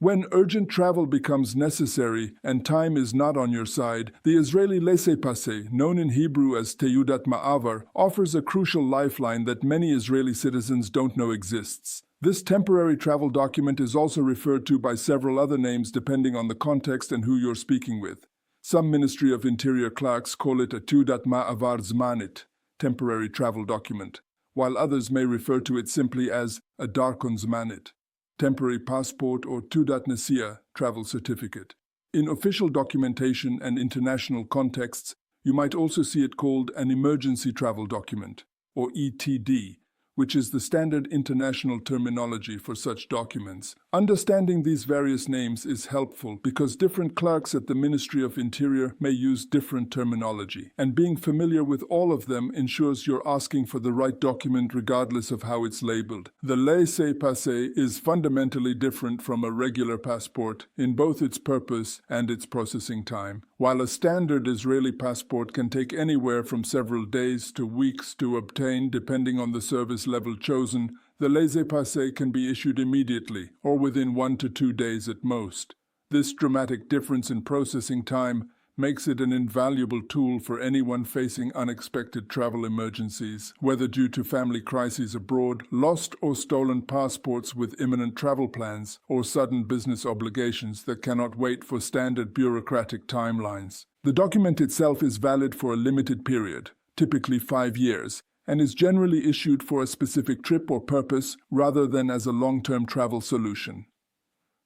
When urgent travel becomes necessary and time is not on your side, the Israeli Laissez Passer, known in Hebrew as Teudat Ma'avar, offers a crucial lifeline that many Israeli citizens don't know exists. This temporary travel document is also referred to by several other names depending on the context and who you're speaking with. Some Ministry of Interior clerks call it a Teudat Ma'avar Zmanit, temporary travel document, while others may refer to it simply as a Darkon Zmanit, temporary passport or Teudat Nesia, travel certificate. In official documentation and international contexts, you might also see it called an emergency travel document, or ETD, which is the standard international terminology for such documents. Understanding these various names is helpful because different clerks at the Ministry of Interior may use different terminology, and being familiar with all of them ensures you're asking for the right document regardless of how it's labeled. The Laissez Passer is fundamentally different from a regular passport in both its purpose and its processing time. While a standard Israeli passport can take anywhere from several days to weeks to obtain depending on the service level chosen, the Laissez Passer can be issued immediately or within 1 to 2 days at most. This dramatic difference in processing time makes it an invaluable tool for anyone facing unexpected travel emergencies, whether due to family crises abroad, lost or stolen passports with imminent travel plans, or sudden business obligations that cannot wait for standard bureaucratic timelines. The document itself is valid for a limited period, typically 5 years, and is generally issued for a specific trip or purpose rather than as a long-term travel solution.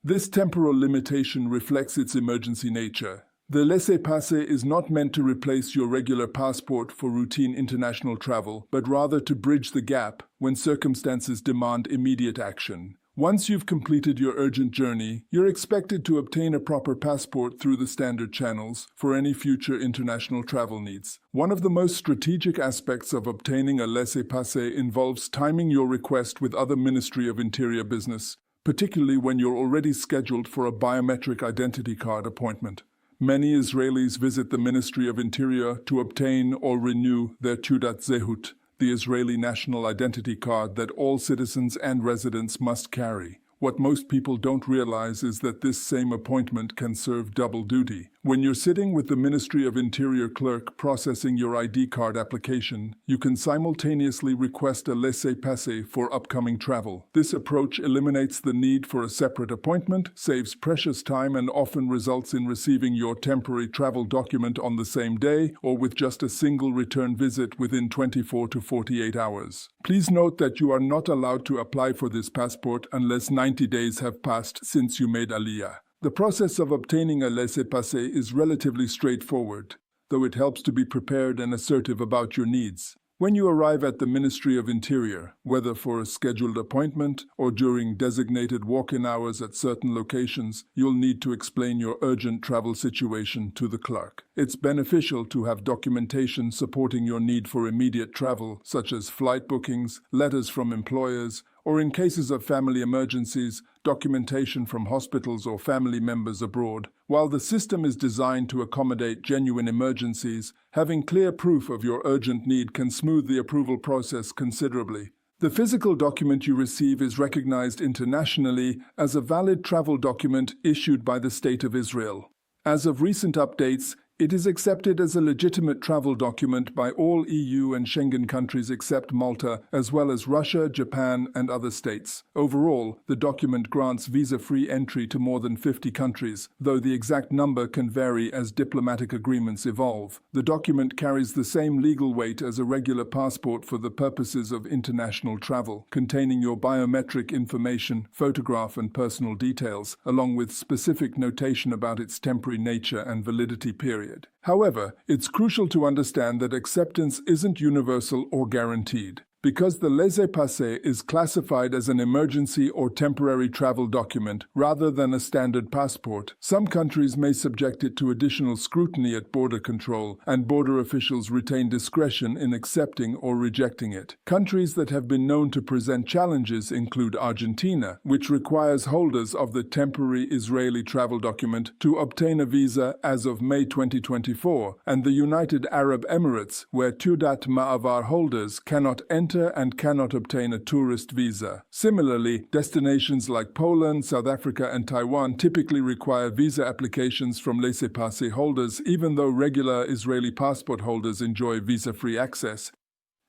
This temporal limitation reflects its emergency nature. The Laissez Passer is not meant to replace your regular passport for routine international travel, but rather to bridge the gap when circumstances demand immediate action. Once you've completed your urgent journey, you're expected to obtain a proper passport through the standard channels for any future international travel needs. One of the most strategic aspects of obtaining a Laissez Passer involves timing your request with other Ministry of Interior business, particularly when you're already scheduled for a biometric identity card appointment. Many Israelis visit the Ministry of Interior to obtain or renew their Teudat Zehut, the Israeli national identity card that all citizens and residents must carry. What most people don't realize is that this same appointment can serve double duty. When you're sitting with the Ministry of Interior clerk processing your ID card application, you can simultaneously request a Laissez Passer for upcoming travel. This approach eliminates the need for a separate appointment, saves precious time, and often results in receiving your temporary travel document on the same day or with just a single return visit within 24 to 48 hours. Please note that you are not allowed to apply for this passport unless 90 days have passed since you made Aliyah. The process of obtaining a Laissez Passer is relatively straightforward, though it helps to be prepared and assertive about your needs. When you arrive at the Ministry of Interior, whether for a scheduled appointment or during designated walk-in hours at certain locations, you'll need to explain your urgent travel situation to the clerk. It's beneficial to have documentation supporting your need for immediate travel, such as flight bookings, letters from employers, or in cases of family emergencies, documentation from hospitals or family members abroad. While the system is designed to accommodate genuine emergencies, having clear proof of your urgent need can smooth the approval process considerably. The physical document you receive is recognized internationally as a valid travel document issued by the State of Israel. As of recent updates, it is accepted as a legitimate travel document by all EU and Schengen countries except Malta, as well as Russia, Japan, and other states. Overall, the document grants visa-free entry to more than 50 countries, though the exact number can vary as diplomatic agreements evolve. The document carries the same legal weight as a regular passport for the purposes of international travel, containing your biometric information, photograph, and personal details, along with specific notation about its temporary nature and validity period. However, it's crucial to understand that acceptance isn't universal or guaranteed. Because the Laissez Passer is classified as an emergency or temporary travel document rather than a standard passport, some countries may subject it to additional scrutiny at border control, and border officials retain discretion in accepting or rejecting it. Countries that have been known to present challenges include Argentina, which requires holders of the temporary Israeli travel document to obtain a visa as of May 2024, and the United Arab Emirates, where Teudat Ma'avar holders cannot enter enter and cannot obtain a tourist visa. Similarly, destinations like Poland, South Africa, and Taiwan typically require visa applications from Laissez Passer holders, even though regular Israeli passport holders enjoy visa-free access.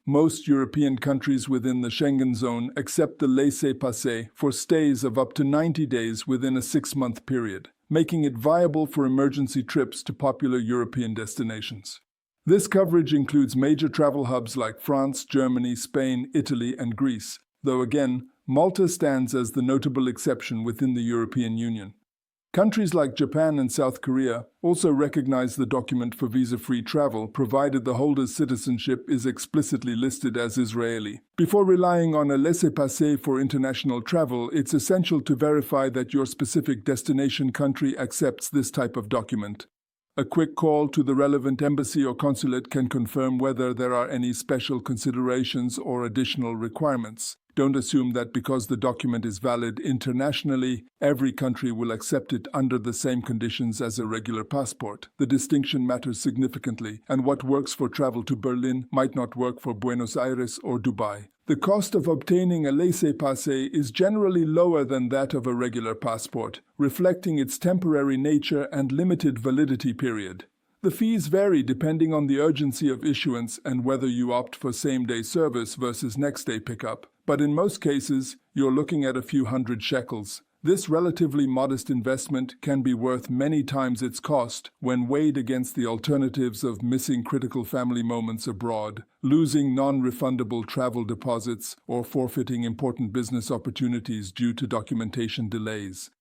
Most European countries within the Schengen zone accept the Laissez Passer for stays of up to 90 days within a 6-month period, making it viable for emergency trips to popular European destinations. This coverage includes major travel hubs like France, Germany, Spain, Italy, and Greece, though again, Malta stands as the notable exception within the European Union. Countries like Japan and South Korea also recognize the document for visa-free travel, provided the holder's citizenship is explicitly listed as Israeli. Before relying on a laissez-passer for international travel, it's essential to verify that your specific destination country accepts this type of document. A quick call to the relevant embassy or consulate can confirm whether there are any special considerations or additional requirements. Don't assume that because the document is valid internationally, every country will accept it under the same conditions as a regular passport. The distinction matters significantly, and what works for travel to Berlin might not work for Buenos Aires or Dubai. The cost of obtaining a laissez-passer is generally lower than that of a regular passport, reflecting its temporary nature and limited validity period. The fees vary depending on the urgency of issuance and whether you opt for same-day service versus next-day pickup. But in most cases, you're looking at a few hundred shekels. This relatively modest investment can be worth many times its cost when weighed against the alternatives of missing critical family moments abroad, losing non-refundable travel deposits, or forfeiting important business opportunities due to documentation delays.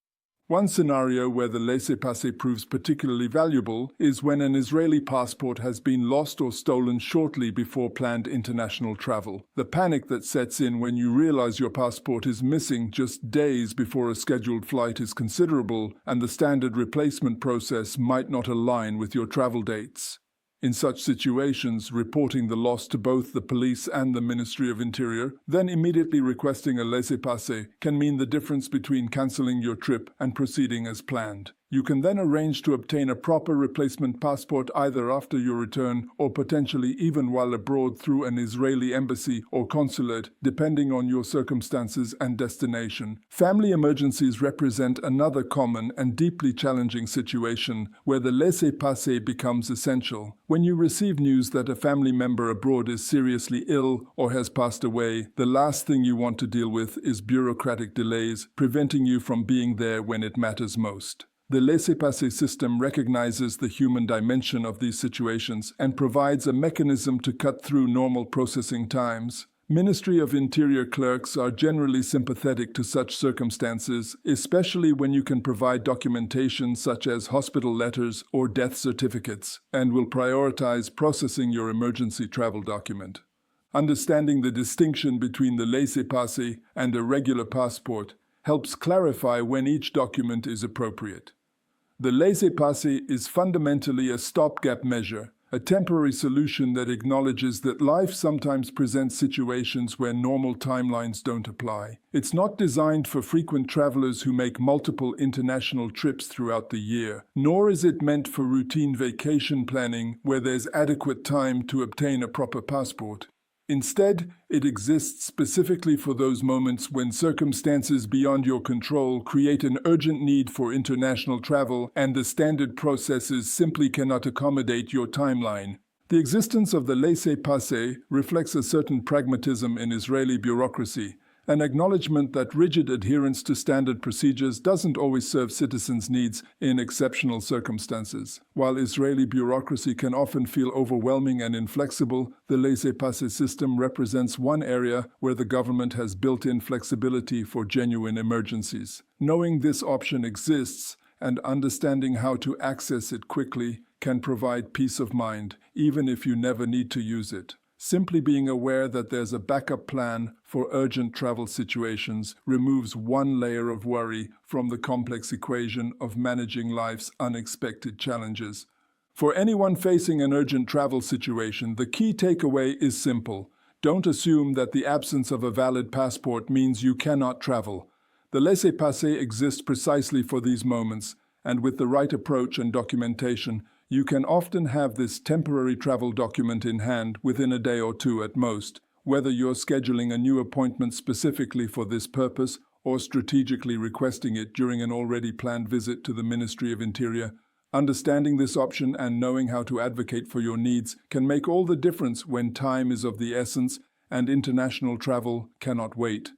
One scenario where the laissez-passer proves particularly valuable is when an Israeli passport has been lost or stolen shortly before planned international travel. The panic that sets in when you realize your passport is missing just days before a scheduled flight is considerable, and the standard replacement process might not align with your travel dates. In such situations, reporting the loss to both the police and the Ministry of Interior, then immediately requesting a laissez-passer, can mean the difference between cancelling your trip and proceeding as planned. You can then arrange to obtain a proper replacement passport either after your return or potentially even while abroad through an Israeli embassy or consulate, depending on your circumstances and destination. Family emergencies represent another common and deeply challenging situation where the laissez-passer becomes essential. When you receive news that a family member abroad is seriously ill or has passed away, the last thing you want to deal with is bureaucratic delays, preventing you from being there when it matters most. The laissez-passer system recognizes the human dimension of these situations and provides a mechanism to cut through normal processing times. Ministry of Interior clerks are generally sympathetic to such circumstances, especially when you can provide documentation such as hospital letters or death certificates, and will prioritize processing your emergency travel document. Understanding the distinction between the laissez-passer and a regular passport helps clarify when each document is appropriate. The laissez-passer is fundamentally a stopgap measure, a temporary solution that acknowledges that life sometimes presents situations where normal timelines don't apply. It's not designed for frequent travelers who make multiple international trips throughout the year, nor is it meant for routine vacation planning where there's adequate time to obtain a proper passport. Instead, it exists specifically for those moments when circumstances beyond your control create an urgent need for international travel and the standard processes simply cannot accommodate your timeline. The existence of the laissez-passer reflects a certain pragmatism in Israeli bureaucracy, an acknowledgement that rigid adherence to standard procedures doesn't always serve citizens' needs in exceptional circumstances. While Israeli bureaucracy can often feel overwhelming and inflexible, the laissez-passer system represents one area where the government has built-in flexibility for genuine emergencies. Knowing this option exists and understanding how to access it quickly can provide peace of mind, even if you never need to use it. Simply being aware that there's a backup plan for urgent travel situations removes one layer of worry from the complex equation of managing life's unexpected challenges. For anyone facing an urgent travel situation, the key takeaway is simple. Don't assume that the absence of a valid passport means you cannot travel. The laissez-passer exists precisely for these moments, and with the right approach and documentation, you can often have this temporary travel document in hand within a day or two at most, Whether you're scheduling a new appointment specifically for this purpose or strategically requesting it during an already planned visit to the Ministry of Interior, understanding this option and knowing how to advocate for your needs can make all the difference when time is of the essence and international travel cannot wait.